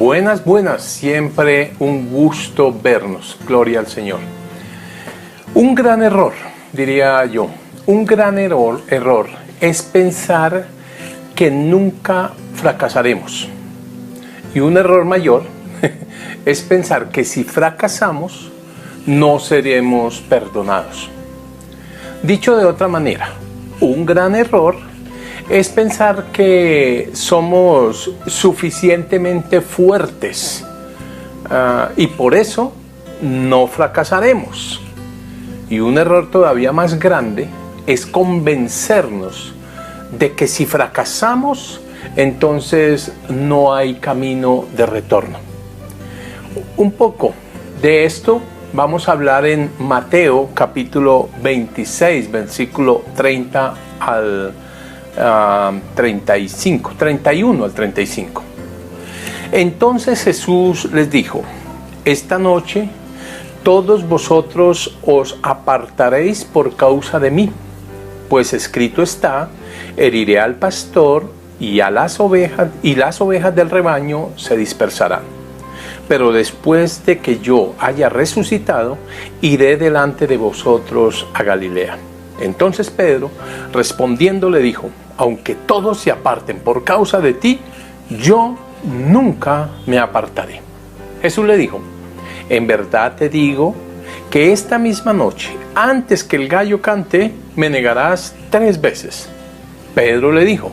Buenas, buenas, siempre un gusto vernos, gloria al Señor. Un gran error, diría yo, un gran error es pensar que nunca fracasaremos. Y un error mayor es pensar que si fracasamos, no seremos perdonados. Dicho de otra manera, un gran error es pensar que somos suficientemente fuertes y por eso no fracasaremos. Y un error todavía más grande es convencernos de que si fracasamos, entonces no hay camino de retorno. Un poco de esto vamos a hablar en Mateo capítulo 26, versículo 30 al 31 al 35. Entonces Jesús les dijo: esta noche todos vosotros os apartaréis por causa de mí, pues escrito está: heriré al pastor y las ovejas del rebaño se dispersarán. Pero después de que yo haya resucitado, iré delante de vosotros a Galilea. Entonces Pedro, respondiendo, le dijo: aunque todos se aparten por causa de ti, yo nunca me apartaré. Jesús le dijo: en verdad te digo que esta misma noche, antes que el gallo cante, me negarás 3 veces. Pedro le dijo: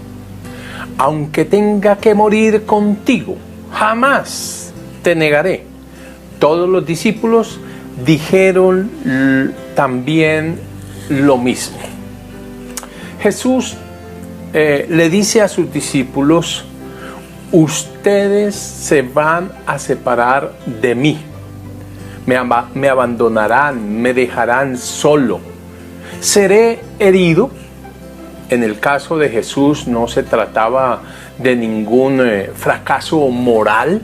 aunque tenga que morir contigo, jamás te negaré. Todos los discípulos dijeron también lo mismo. Jesús le dice a sus discípulos: ustedes se van a separar de mí, me abandonarán, me dejarán solo, seré herido. En el caso de Jesús no se trataba de ningún fracaso moral,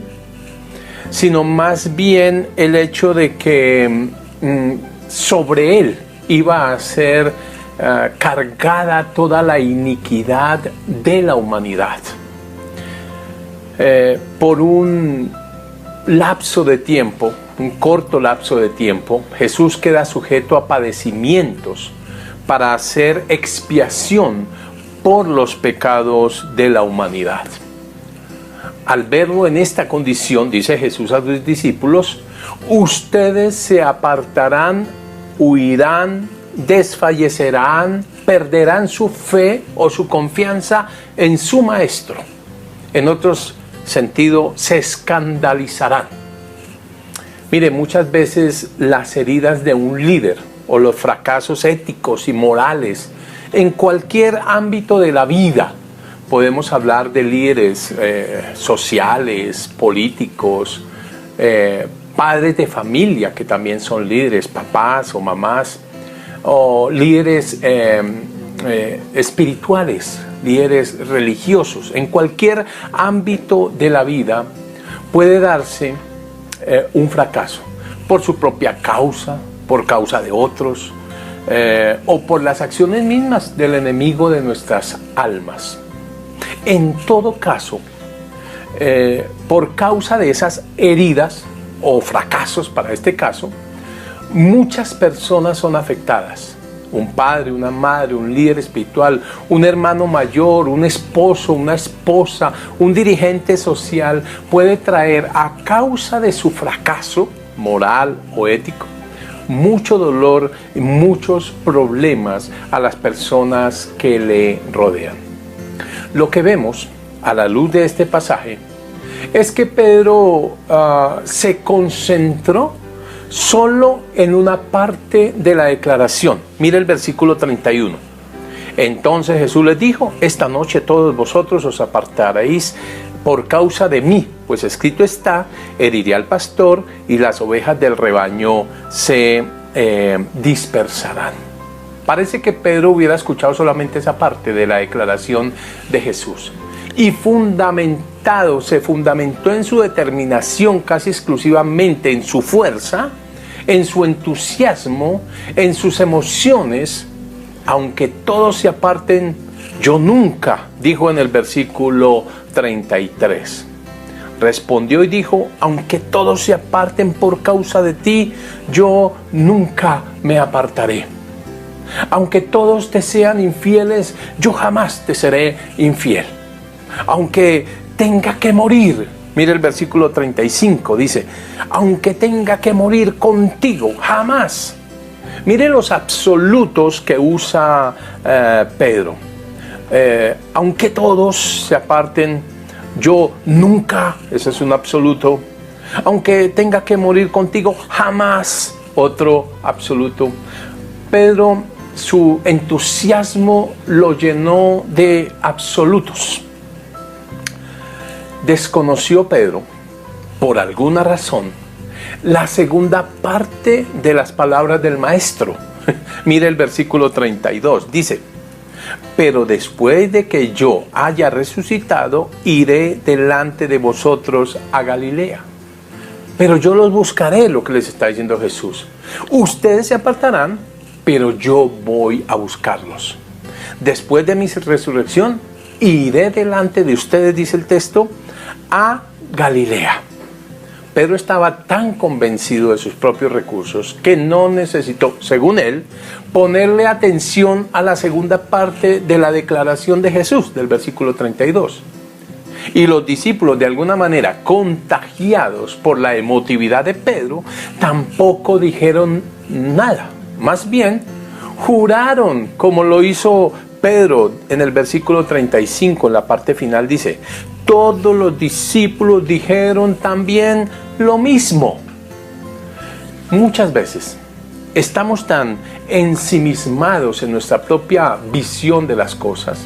sino más bien el hecho de que sobre él iba a ser cargada toda la iniquidad de la humanidad. Por un lapso de tiempo, un corto lapso de tiempo, Jesús queda sujeto a padecimientos para hacer expiación por los pecados de la humanidad. Al verlo en esta condición, dice Jesús a sus discípulos: ustedes se apartarán, huirán, desfallecerán, perderán su fe o su confianza en su maestro. En otros sentido, se escandalizarán. Mire, muchas veces las heridas de un líder o los fracasos éticos y morales en cualquier ámbito de la vida, podemos hablar de líderes sociales, políticos, padres de familia que también son líderes, papás o mamás, o líderes espirituales, líderes religiosos. En cualquier ámbito de la vida puede darse un fracaso por su propia causa, por causa de otros, o por las acciones mismas del enemigo de nuestras almas. En todo caso, por causa de esas heridas o fracasos, para este caso, muchas personas son afectadas. Un padre, una madre, un líder espiritual, un hermano mayor, un esposo, una esposa, un dirigente social puede traer, a causa de su fracaso moral o ético, mucho dolor y muchos problemas a las personas que le rodean. Lo que vemos a la luz de este pasaje es que Pedro se concentró solo en una parte de la declaración. Mira el versículo 31. Entonces Jesús les dijo: esta noche todos vosotros os apartaréis por causa de mí, pues escrito está: heriré al pastor y las ovejas del rebaño se dispersarán. Parece que Pedro hubiera escuchado solamente esa parte de la declaración de Jesús y se fundamentó en su determinación casi exclusivamente en su fuerza, en su entusiasmo, en sus emociones. Aunque todos se aparten, yo nunca, dijo en el versículo 33. respondió y dijo: aunque todos se aparten por causa de ti, yo nunca me apartaré. Aunque todos te sean infieles, yo jamás te seré infiel. Aunque tenga que morir, mire el versículo 35, dice: aunque tenga que morir contigo, jamás. Mire los absolutos que usa Pedro. Aunque todos se aparten, yo nunca, ese es un absoluto. Aunque tenga que morir contigo, jamás, otro absoluto. Pedro, su entusiasmo lo llenó de absolutos. Desconoció Pedro, por alguna razón, la segunda parte de las palabras del maestro. Mire el versículo 32, dice: pero después de que yo haya resucitado, iré delante de vosotros a Galilea. Pero yo los buscaré, lo que les está diciendo Jesús. Ustedes se apartarán, pero yo voy a buscarlos. Después de mi resurrección, iré delante de ustedes, dice el texto, a Galilea. Pedro estaba tan convencido de sus propios recursos que no necesitó, según él, ponerle atención a la segunda parte de la declaración de Jesús, del versículo 32. Y los discípulos, de alguna manera contagiados por la emotividad de Pedro, tampoco dijeron nada. Más bien, juraron, como lo hizo Pedro en el versículo 35, en la parte final dice: todos los discípulos dijeron también lo mismo. Muchas veces estamos tan ensimismados en nuestra propia visión de las cosas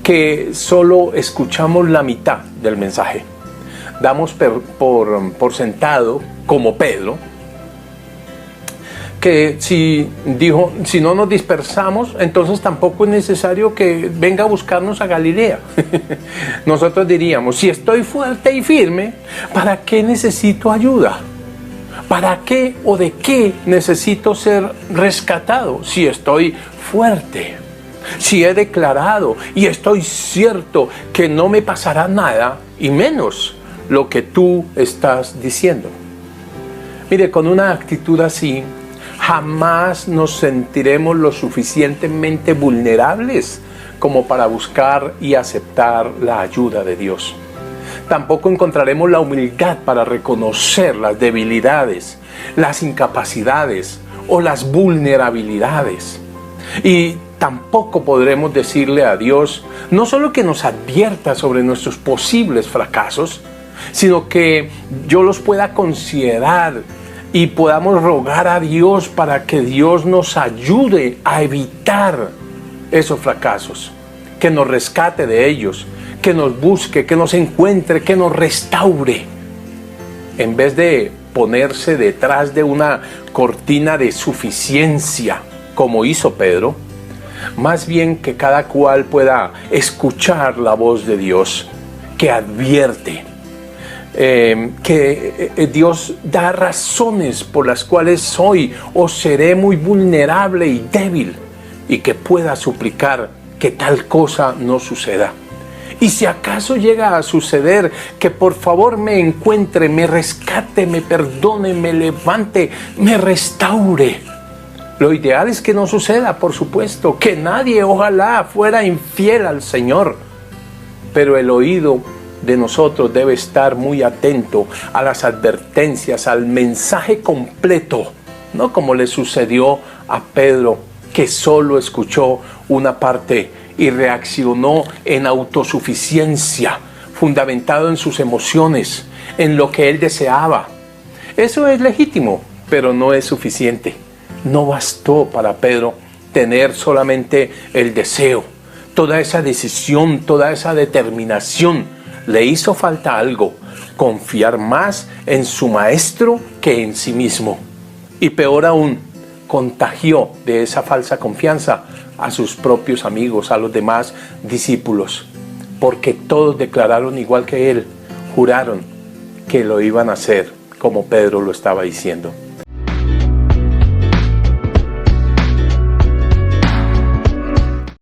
que solo escuchamos la mitad del mensaje. Damos por sentado, como Pedro, que si no nos dispersamos, entonces tampoco es necesario que venga a buscarnos a Galilea. Nosotros diríamos: si estoy fuerte y firme, ¿para qué necesito ayuda? ¿Para qué o de qué necesito ser rescatado si estoy fuerte? Si he declarado y estoy cierto que no me pasará nada, y menos lo que tú estás diciendo. Mire, con una actitud así, jamás nos sentiremos lo suficientemente vulnerables como para buscar y aceptar la ayuda de Dios. Tampoco encontraremos la humildad para reconocer las debilidades, las incapacidades o las vulnerabilidades. Y tampoco podremos decirle a Dios no solo que nos advierta sobre nuestros posibles fracasos, sino que yo los pueda considerar y podamos rogar a Dios para que Dios nos ayude a evitar esos fracasos, que nos rescate de ellos, que nos busque, que nos encuentre, que nos restaure. En vez de ponerse detrás de una cortina de suficiencia, como hizo Pedro, más bien que cada cual pueda escuchar la voz de Dios, que advierte, que Dios da razones por las cuales soy o seré muy vulnerable y débil, y que pueda suplicar que tal cosa no suceda. Y si acaso llega a suceder, que por favor me encuentre, me rescate, me perdone, me levante, me restaure. Lo ideal es que no suceda, por supuesto, que nadie ojalá fuera infiel al Señor, pero el oído de nosotros debe estar muy atento a las advertencias, al mensaje completo, no como le sucedió a Pedro, que solo escuchó una parte y reaccionó en autosuficiencia, fundamentado en sus emociones, en lo que él deseaba. Eso es legítimo, pero no es suficiente. No bastó para Pedro tener solamente el deseo, toda esa decisión, toda esa determinación. Le hizo falta algo: confiar más en su maestro que en sí mismo. Y peor aún, contagió de esa falsa confianza a sus propios amigos, a los demás discípulos, porque todos declararon igual que él, juraron que lo iban a hacer como Pedro lo estaba diciendo.